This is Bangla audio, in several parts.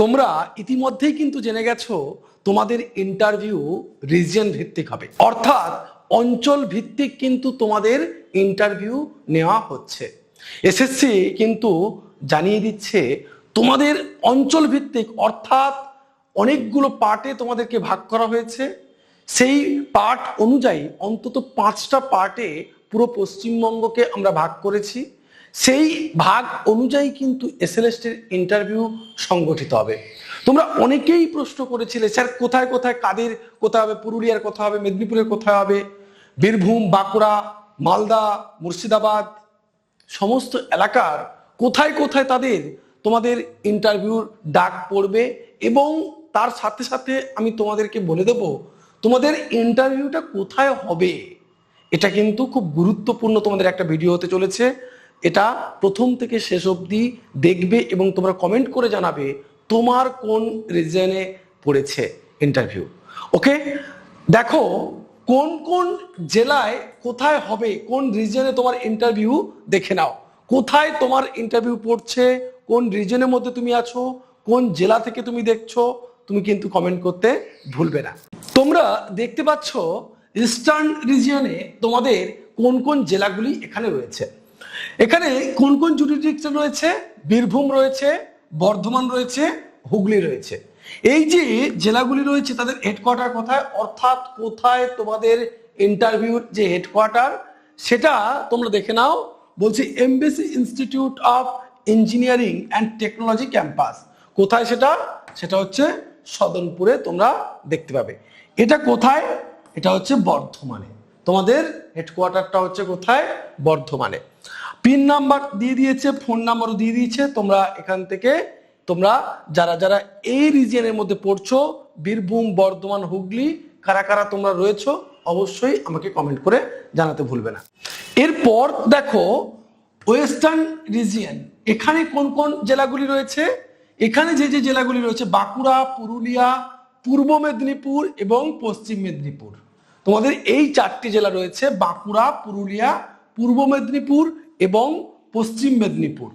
তোমরা ইতিমধ্যেই কিন্তু জেনে গেছো তোমাদের ইন্টারভিউ রিজিয়ন ভিত্তিক হবে, অর্থাৎ অঞ্চল ভিত্তিক কিন্তু তোমাদের ইন্টারভিউ নেওয়া হচ্ছে। এসএসসি কিন্তু জানিয়ে দিচ্ছে তোমাদের অঞ্চল ভিত্তিক, অর্থাৎ অনেকগুলো পার্টে তোমাদেরকে ভাগ করা হয়েছে। সেই পার্ট অনুযায়ী অন্তত 5টা পার্টে পুরো পশ্চিমবঙ্গকে আমরা ভাগ করেছি। সেই ভাগ অনুযায়ী কিন্তু এসএলএসটির ইন্টারভিউ সংগঠিত হবে। তোমরা অনেকেই প্রশ্ন করেছিলে, স্যার কোথায় কোথায় কাদের কোথায় হবে, পুরুলিয়ার কোথায় হবে, মেদিনীপুরের কোথায় হবে, বীরভূম, বাঁকুড়া, মালদা, মুর্শিদাবাদ সমস্ত এলাকার কোথায় কোথায় তোমাদের ইন্টারভিউর ডাক পড়বে, এবং তার সাথে সাথে আমি তোমাদেরকে বলে দেব তোমাদের ইন্টারভিউটা কোথায় হবে। এটা কিন্তু খুব গুরুত্বপূর্ণ তোমাদের একটা ভিডিও হতে চলেছে। এটা প্রথম থেকে শেষ অবধি দেখবে এবং তোমরা কমেন্ট করে জানাবে তোমার কোন রিজনে পড়েছে ইন্টারভিউ। ওকে, দেখো কোন কোন জেলায় কোথায় হবে, কোন রিজনে তোমার ইন্টারভিউ দেখে নাও। কোথায় তোমার ইন্টারভিউ পড়ছে, কোন রিজনের মধ্যে তুমি আছো, কোন জেলা থেকে তুমি দেখছো, তুমি কিন্তু কমেন্ট করতে ভুলবে না। তোমরা দেখতে পাচ্ছ ইস্টার্ন রিজিয়নে তোমাদের কোন কোন জেলাগুলি এখানে রয়েছে। এখানে কোন কোন জুরিডিকশন রয়েছে, বীরভূম রয়েছে, বর্ধমান রয়েছে, হুগলি রয়েছে। এই যে জেলাগুলি রয়েছে তাদের হেডকোয়ার্টার কোথায়, অর্থাৎ কোথায় তোমাদের ইন্টারভিউর যে হেডকোয়ার্টার সেটা তোমরা দেখে নাও। বলছি MBC institute of engineering and technology campus. কোথায় সেটা? সেটা হচ্ছে সদনপুরে তোমরা দেখতে পাবে। এটা কোথায়? এটা হচ্ছে বর্ধমানে। তোমাদের হেডকোয়ার্টারটা হচ্ছে কোথায়? বর্ধমানে। পিন নাম্বার দিয়ে দিয়েছে, ফোন নাম্বারও দিয়ে দিয়েছে। তোমরা এখান থেকে তোমরা যারা যারা এই রিজিয়নের মধ্যে পড়ছো, বীরভূম, বর্ধমান, হুগলি, কারা কারা তোমরা রয়েছো অবশ্যই আমাকে কমেন্ট করে জানাতে ভুলবে না। এরপর দেখো ওয়েস্টার্ন রিজিয়ন, এখানে কোন কোন জেলাগুলি রয়েছে। এখানে যে যে জেলাগুলি রয়েছে বাঁকুড়া, পুরুলিয়া, পূর্ব মেদিনীপুর এবং পশ্চিম মেদিনীপুর। তোমাদের এই 4টি জেলা রয়েছে, বাঁকুড়া, পুরুলিয়া, পূর্ব মেদিনীপুর এবং পশ্চিম মেদিনীপুর।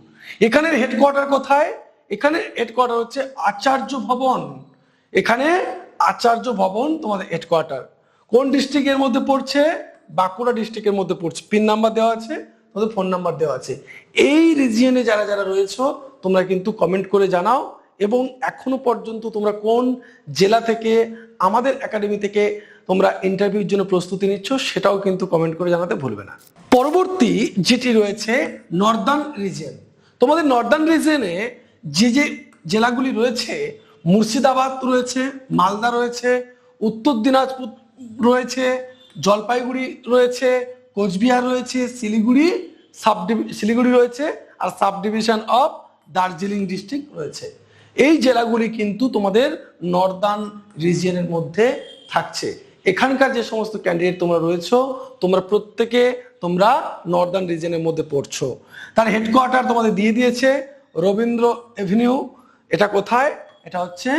এখানের হেডকোয়ার্টার কোথায়? এখানে হেডকোয়ার্টার হচ্ছে আচার্য ভবন। এখানে আচার্য ভবন তোমাদের হেডকোয়ার্টার। কোন ডিস্ট্রিক্টের মধ্যে পড়ছে? বাঁকুড়া ডিস্ট্রিক্টের মধ্যে পড়ছে। পিন নাম্বার দেওয়া আছে, তোমাদের ফোন নাম্বার দেওয়া আছে। এই রিজিয়নে যারা যারা রয়েছে তোমরা কিন্তু কমেন্ট করে জানাও, এবং এখনো পর্যন্ত তোমরা কোন জেলা থেকে আমাদের একাডেমি থেকে তোমরা ইন্টারভিউর জন্য প্রস্তুতি নিচ্ছ সেটাও কিন্তু কমেন্ট করে জানাতে ভুলবে না। পরবর্তী যেটি রয়েছে নর্দার্ন রিজিয়ন। তোমাদের নর্দার্ন রিজিয়নে যে যে জেলাগুলি রয়েছে, মুর্শিদাবাদ রয়েছে, মালদা রয়েছে, উত্তর দিনাজপুর রয়েছে, জলপাইগুড়ি রয়েছে, কোচবিহার রয়েছে, শিলিগুড়ি রয়েছে, আর sub division of Darjeeling district রয়েছে। এই জেলাগুলি কিন্তু তোমাদের নর্দার্ন রিজিয়নের মধ্যে থাকছে। এখানকার যে সমস্ত ক্যান্ডিডেট তোমরা রয়েছো তোমরা প্রত্যেকে তোমরা নর্দার্ন রিজিয়নের মধ্যে পড়ছো। তার হেডকোয়ার্টার তোমাদের দিয়ে দিয়েছে রবীন্দ্র এভিনিউ। এটা কোথায়? এটা হচ্ছে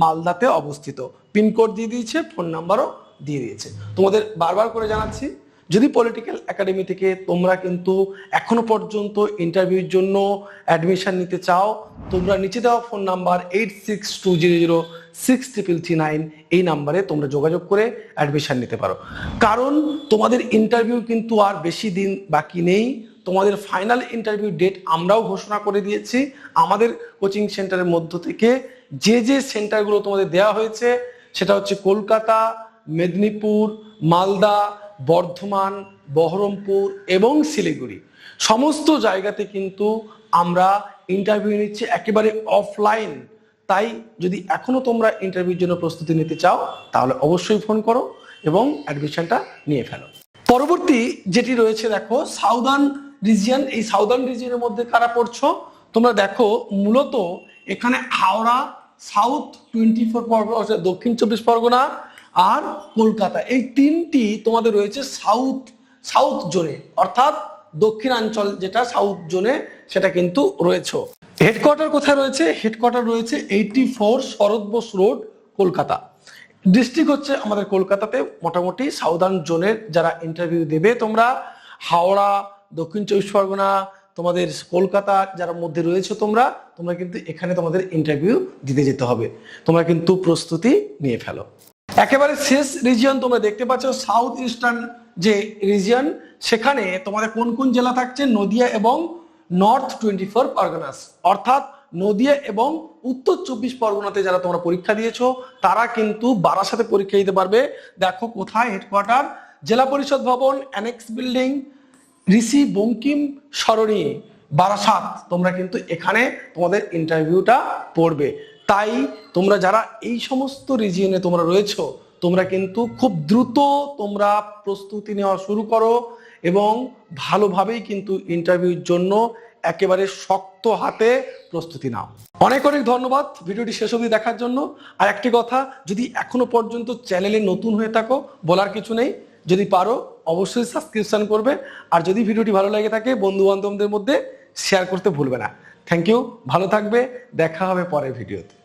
মালদাতে অবস্থিত। পিনকোড দিয়ে দিয়েছে, ফোন নাম্বারও দিয়ে দিয়েছে। তোমাদের বারবার করে জানাচ্ছি, যদি পলিটিক্যাল একাডেমি থেকে তোমরা কিন্তু এখনো পর্যন্ত ইন্টারভিউর জন্য অ্যাডমিশন নিতে চাও, তোমরা নিচে দেওয়া ফোন নাম্বার 8620063339 এই নাম্বারে তোমরা যোগাযোগ করে অ্যাডমিশন নিতে পারো। কারণ তোমাদের ইন্টারভিউ কিন্তু আর বেশি দিন বাকি নেই। তোমাদের ফাইনাল ইন্টারভিউ ডেট আমরাও ঘোষণা করে দিয়েছি। আমাদের কোচিং সেন্টারের মধ্য থেকে যে যে সেন্টারগুলো তোমাদের দেওয়া হয়েছে সেটা হচ্ছে কলকাতা, মেদিনীপুর, মালদা, বর্ধমান, বহরমপুর এবং শিলিগুড়ি। সমস্ত জায়গাতে কিন্তু আমরা ইন্টারভিউ নিচ্ছি একেবারে অফলাইন। তাই যদি এখনো তোমরা ইন্টারভিউর জন্য প্রস্তুতি নিতে চাও তাহলে অবশ্যই ফোন করো এবং অ্যাডমিশনটা নিয়ে ফেলো। পরবর্তী যেটি রয়েছে দেখো সাউদার্ন রিজিয়ন। এই সাউদার্ন রিজিয়নের মধ্যে কারা পড়ছো তোমরা দেখো, মূলত এখানে হাওড়া, সাউথ 24 পরগনা, দক্ষিণ 24 পরগনা আর কলকাতা, এই 3টি তোমাদের রয়েছে সাউথ জোনে, অর্থাৎ দক্ষিণাঞ্চল যেটা সাউথ জোনে সেটা কিন্তু রয়েছে। হেডকোয়ার্টার কোথায় রয়েছে? হেডকোয়ার্টার রয়েছে 84 শরৎ বোস রোড, কলকাতা। ডিস্ট্রিক্ট হচ্ছে আমাদের কলকাতাতে। মোটামুটি সাউদার্ন জোনের যারা ইন্টারভিউ দেবে তোমরা হাওড়া, দক্ষিণ 24 পরগনা, তোমাদের কলকাতা যারা মধ্যে রয়েছে তোমরা কিন্তু এখানে তোমাদের ইন্টারভিউ দিতে যেতে হবে। তোমরা কিন্তু প্রস্তুতি নিয়ে ফেলো। একেবারে শেষ রিজিয়ন তোমরা দেখতে পাচ্ছ সাউথ ইস্টার্ন যে রিজিয়ন, সেখানে তোমাদের কোন কোন জেলা থাকছে, নদিয়া এবং নর্থ 24 পরগনাস, অর্থাৎ নদিয়া এবং উত্তর 24 পরগনাতে যারা তোমরা পরীক্ষা দিয়েছো তারা কিন্তু বারাসাতে পরীক্ষা দিতে পারবে। দেখো কোথায় হেডকোয়ার্টার, জেলা পরিষদ ভবন, অ্যানেক্স বিল্ডিং, ঋষি বঙ্কিম সরণি, বারাসাত। তোমরা কিন্তু এখানে তোমাদের ইন্টারভিউটা পড়বে। তাই তোমরা যারা এই সমস্ত রিজিয়নে তোমরা রয়েছো তোমরা কিন্তু খুব দ্রুত তোমরা প্রস্তুতি নেওয়া শুরু করো এবং ভালোভাবেই কিন্তু ইন্টারভিউর জন্য একেবারে শক্ত হাতে প্রস্তুতি নাও। অনেক অনেক ধন্যবাদ ভিডিওটি শেষ অবধি দেখার জন্য। আর একটি কথা, যদি এখনো পর্যন্ত চ্যানেলে নতুন হয়ে থাকো বলার কিছু নেই, যদি পারো অবশ্যই সাবস্ক্রিপশন করবে। আর যদি ভিডিওটি ভালো লেগে থাকে বন্ধু বান্ধবদের মধ্যে শেয়ার করতে ভুলবে না। থ্যাংক ইউ, ভালো থাকবে, দেখা হবে পরের ভিডিওতে।